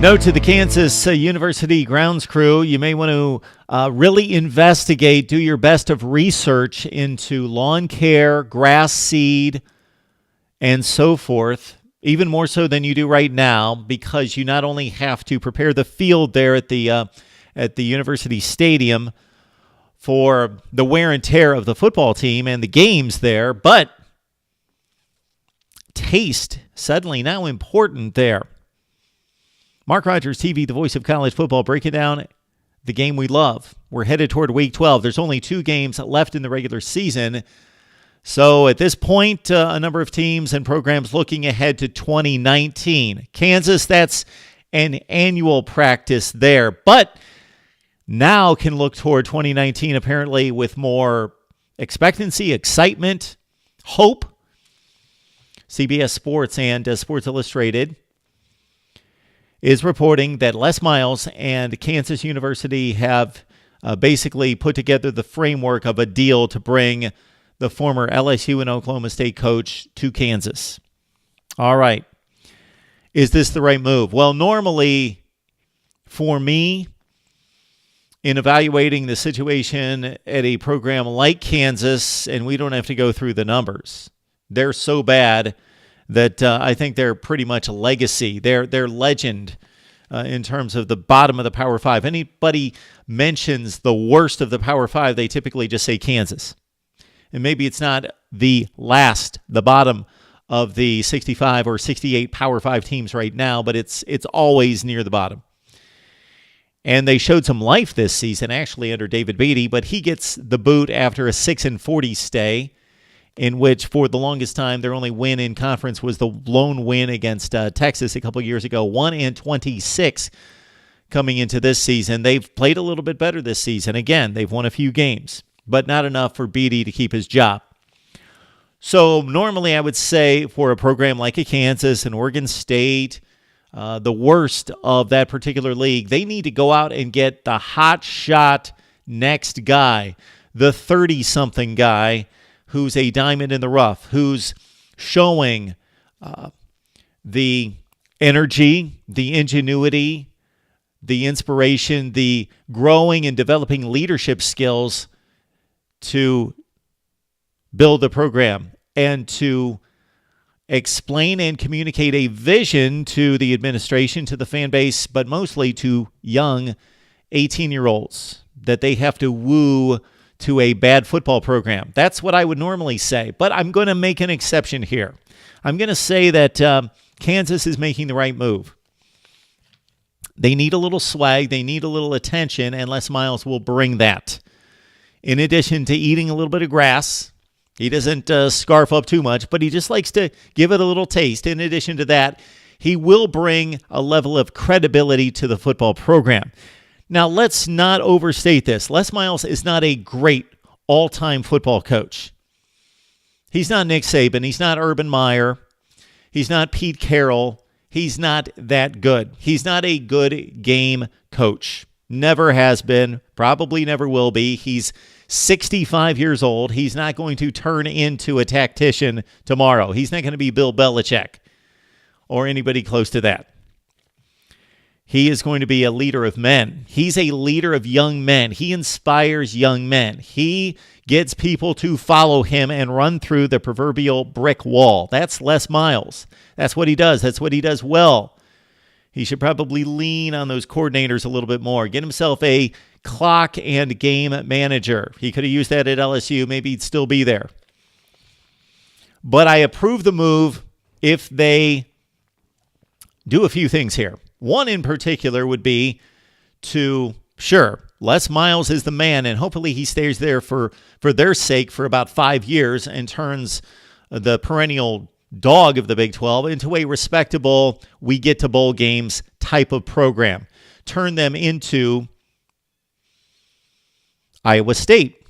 Note to the Kansas University grounds crew, you may want to really investigate, do your best of research into lawn care, grass seed, and so forth, even more so than you do right now, because you not only have to prepare the field there at the university stadium for the wear and tear of the football team and the games there, but taste suddenly now important there. Mark Rogers TV, the voice of college football, breaking down the game we love. We're headed toward Week 12. There's only 2 games left in the regular season. So at this point, a number of teams and programs looking ahead to 2019. Kansas, that's an annual practice there, but now can look toward 2019 apparently with more expectancy, excitement, hope. CBS Sports and Sports Illustrated is reporting that Les Miles and Kansas University have basically put together the framework of a deal to bring the former LSU and Oklahoma State coach to Kansas. All right. Is this the right move? Well, normally for me, in evaluating the situation at a program like Kansas, and we don't have to go through the numbers, they're so bad that I think they're pretty much a legacy. They're legend in terms of the bottom of the Power 5. Anybody mentions the worst of the Power 5, they typically just say Kansas. And maybe it's not the bottom of the 65 or 68 Power 5 teams right now, but it's always near the bottom. And they showed some life this season, actually, under David Beatty, but he gets the boot after a 6-40 stay, in which for the longest time their only win in conference was the lone win against Texas a couple years ago, 1-26 coming into this season. They've played a little bit better this season. Again, they've won a few games, but not enough for Beatty to keep his job. So normally I would say for a program like a Kansas and Oregon State, the worst of that particular league, they need to go out and get the hot shot next guy, the 30-something guy who's a diamond in the rough, who's showing the energy, the ingenuity, the inspiration, the growing and developing leadership skills to build the program and to explain and communicate a vision to the administration, to the fan base, but mostly to young 18-year-olds that they have to woo to a bad football program. That's what I would normally say, but I'm going to make an exception here. I'm going to say that Kansas is making the right move. They need a little swag, they need a little attention, and Les Miles will bring that. In addition to eating a little bit of grass, he doesn't scarf up too much, but he just likes to give it a little taste. In addition to that, he will bring a level of credibility to the football program. Now, let's not overstate this. Les Miles is not a great all-time football coach. He's not Nick Saban. He's not Urban Meyer. He's not Pete Carroll. He's not that good. He's not a good game coach. Never has been. Probably never will be. He's 65 years old. He's not going to turn into a tactician tomorrow. He's not going to be Bill Belichick or anybody close to that. He is going to be a leader of men. He's a leader of young men. He inspires young men. He gets people to follow him and run through the proverbial brick wall. That's Les Miles. That's what he does. That's what he does well. He should probably lean on those coordinators a little bit more. Get himself a clock and game manager. He could have used that at LSU. Maybe he'd still be there. But I approve the move if they do a few things here. One in particular would be to, sure, Les Miles is the man, and hopefully he stays there for their sake for about 5 years and turns the perennial dog of the Big 12 into a respectable, we get to bowl games type of program. Turn them into Iowa State.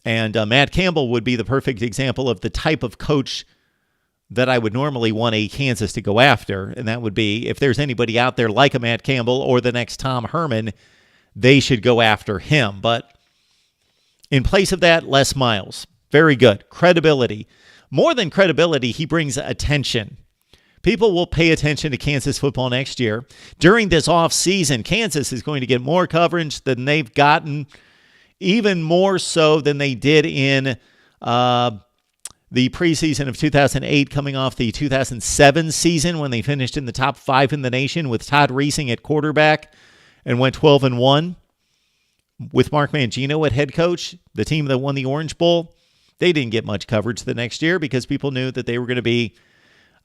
And Matt Campbell would be the perfect example of the type of coach that I would normally want a Kansas to go after, and that would be, if there's anybody out there like a Matt Campbell or the next Tom Herman, they should go after him. But in place of that, Les Miles. Very good. Credibility. More than credibility, he brings attention. People will pay attention to Kansas football next year. During this offseason, Kansas is going to get more coverage than they've gotten, even more so than they did in the preseason of 2008, coming off the 2007 season when they finished in the top 5 in the nation with Todd Reesing at quarterback and went 12-1. With Mark Mangino at head coach, the team that won the Orange Bowl, they didn't get much coverage the next year because people knew that they were going to be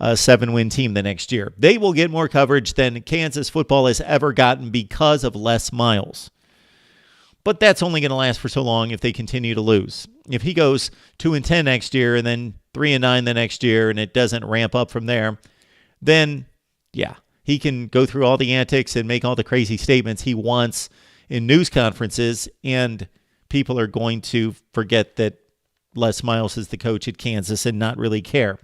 a 7-win team the next year. They will get more coverage than Kansas football has ever gotten because of Les Miles. But that's only going to last for so long if they continue to lose. If he goes 2-10 next year and then 3-9 the next year and it doesn't ramp up from there, then yeah, he can go through all the antics and make all the crazy statements he wants in news conferences, and people are going to forget that Les Miles is the coach at Kansas and not really care.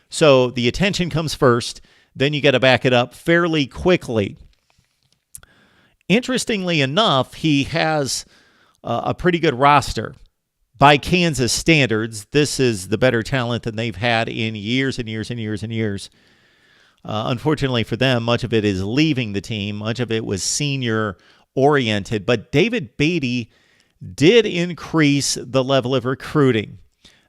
So the attention comes first, then you got to back it up fairly quickly. Interestingly enough, he has a pretty good roster. By Kansas standards, this is the better talent than they've had in years and years and years and years. Unfortunately for them, much of it is leaving the team. Much of it was senior-oriented. But David Beatty did increase the level of recruiting.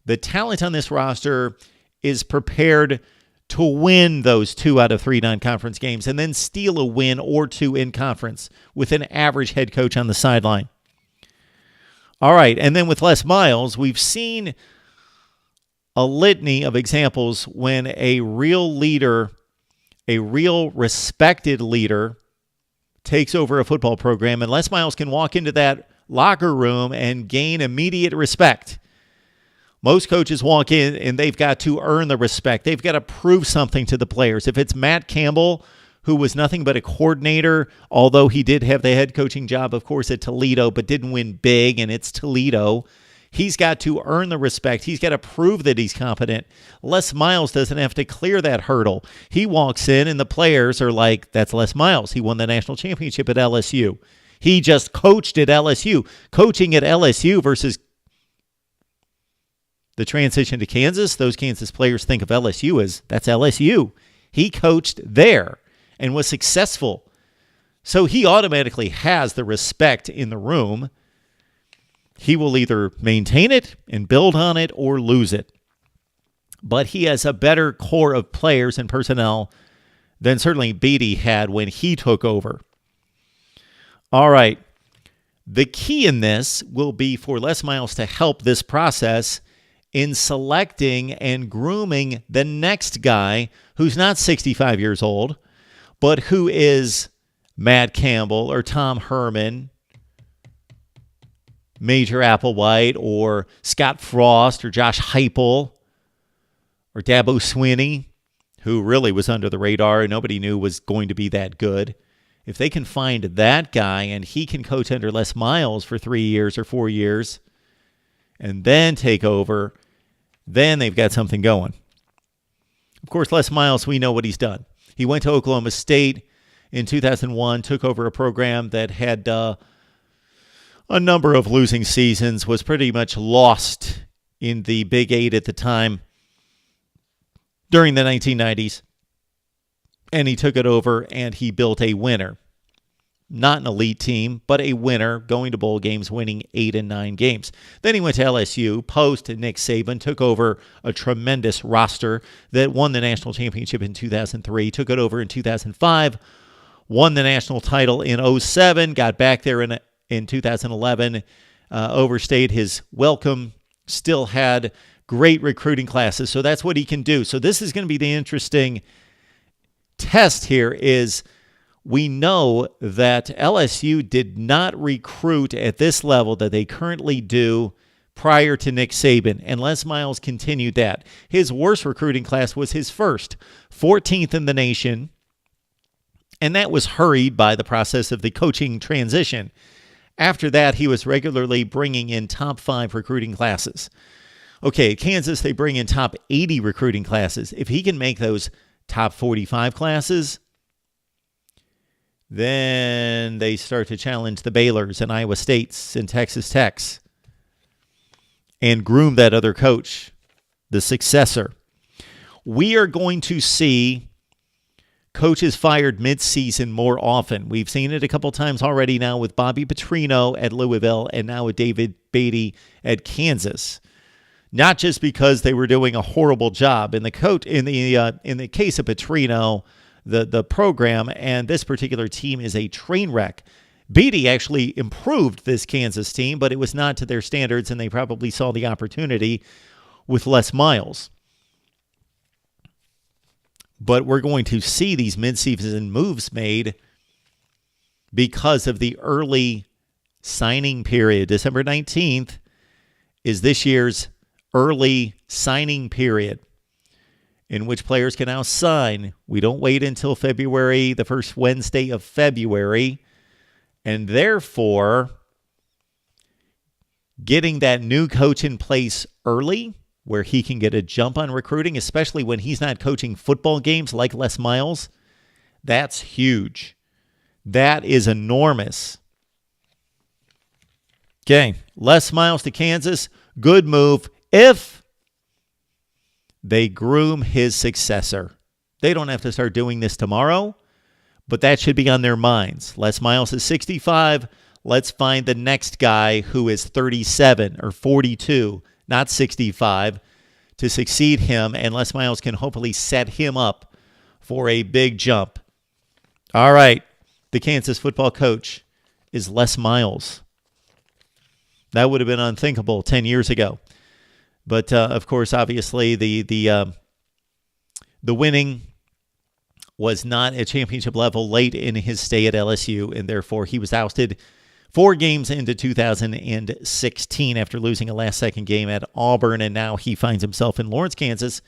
The talent on this roster is prepared to win those 2 out of 3 non-conference games and then steal a win or 2 in conference with an average head coach on the sideline. All right, and then with Les Miles, we've seen a litany of examples when a real leader, a real respected leader, takes over a football program, and Les Miles can walk into that locker room and gain immediate respect. Most coaches walk in and they've got to earn the respect. They've got to prove something to the players. If it's Matt Campbell, who was nothing but a coordinator, although he did have the head coaching job, of course, at Toledo, but didn't win big, and it's Toledo, he's got to earn the respect. He's got to prove that he's competent. Les Miles doesn't have to clear that hurdle. He walks in and the players are like, that's Les Miles. He won the national championship at LSU. He just coached at LSU. Coaching at LSU versus the transition to Kansas, those Kansas players think of LSU as, that's LSU. He coached there and was successful. So he automatically has the respect in the room. He will either maintain it and build on it or lose it. But he has a better core of players and personnel than certainly Beatty had when he took over. All right. The key in this will be for Les Miles to help this process in selecting and grooming the next guy who's not 65 years old, but who is Matt Campbell or Tom Herman, Major Applewhite, or Scott Frost, or Josh Heupel, or Dabo Swinney, who really was under the radar and nobody knew was going to be that good. If they can find that guy and he can coach under Les Miles for 3 years or 4 years and then take over, then they've got something going. Of course, Les Miles, we know what he's done. He went to Oklahoma State in 2001, took over a program that had a number of losing seasons, was pretty much lost in the Big Eight at the time during the 1990s. And he took it over and he built a winner. Not an elite team, but a winner, going to bowl games, winning 8 and 9 games. Then he went to LSU, post Nick Saban, took over a tremendous roster that won the national championship in 2003, took it over in 2005, won the national title in 2007, got back there in 2011, overstayed his welcome, still had great recruiting classes. So that's what he can do. So this is going to be the interesting test here is we know that LSU did not recruit at this level that they currently do prior to Nick Saban, and Les Miles continued that. His worst recruiting class was his first, 14th in the nation, and that was hurried by the process of the coaching transition. After that, he was regularly bringing in top 5 recruiting classes. Okay, Kansas, they bring in top 80 recruiting classes. If he can make those top 45 classes, then they start to challenge the Baylors and Iowa States and Texas Techs and groom that other coach, the successor. We are going to see coaches fired midseason more often. We've seen it a couple times already now with Bobby Petrino at Louisville and now with David Beatty at Kansas. Not just because they were doing a horrible job. In the case of Petrino, the program and this particular team is a train wreck. Beatty actually improved this Kansas team, but it was not to their standards, and they probably saw the opportunity with Les Miles. But we're going to see these midseason moves made because of the early signing period. December 19th is this year's early signing period in which players can now sign. We don't wait until February, the first Wednesday of February. And therefore, getting that new coach in place early where he can get a jump on recruiting, especially when he's not coaching football games like Les Miles, that's huge. That is enormous. Okay, Les Miles to Kansas, good move if they groom his successor. They don't have to start doing this tomorrow, but that should be on their minds. Les Miles is 65. Let's find the next guy who is 37 or 42, not 65, to succeed him, and Les Miles can hopefully set him up for a big jump. All right, the Kansas football coach is Les Miles. That would have been unthinkable 10 years ago. But, of course, obviously, the winning was not at championship level late in his stay at LSU, and therefore he was ousted 4 games into 2016 after losing a last-second game at Auburn, and now he finds himself in Lawrence, Kansas.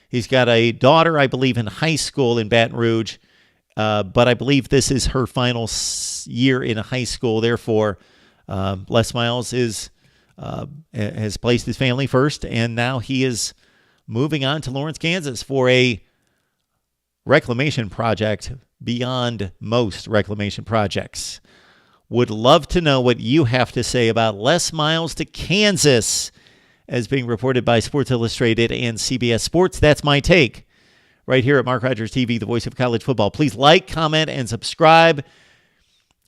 He's got a daughter, I believe, in high school in Baton Rouge, but I believe this is her final year in high school. Therefore, Les Miles has placed his family first, and now he is moving on to Lawrence, Kansas for a reclamation project beyond most reclamation projects. Would love to know what you have to say about Les Miles to Kansas, as being reported by Sports Illustrated and CBS Sports. That's my take right here at Mark Rogers TV, the voice of college football. Please like, comment, and subscribe.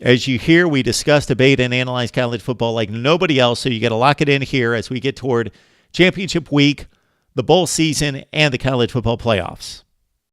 As you hear, we discuss, debate, and analyze college football like nobody else, so you got to lock it in here as we get toward championship week, the bowl season, and the college football playoffs.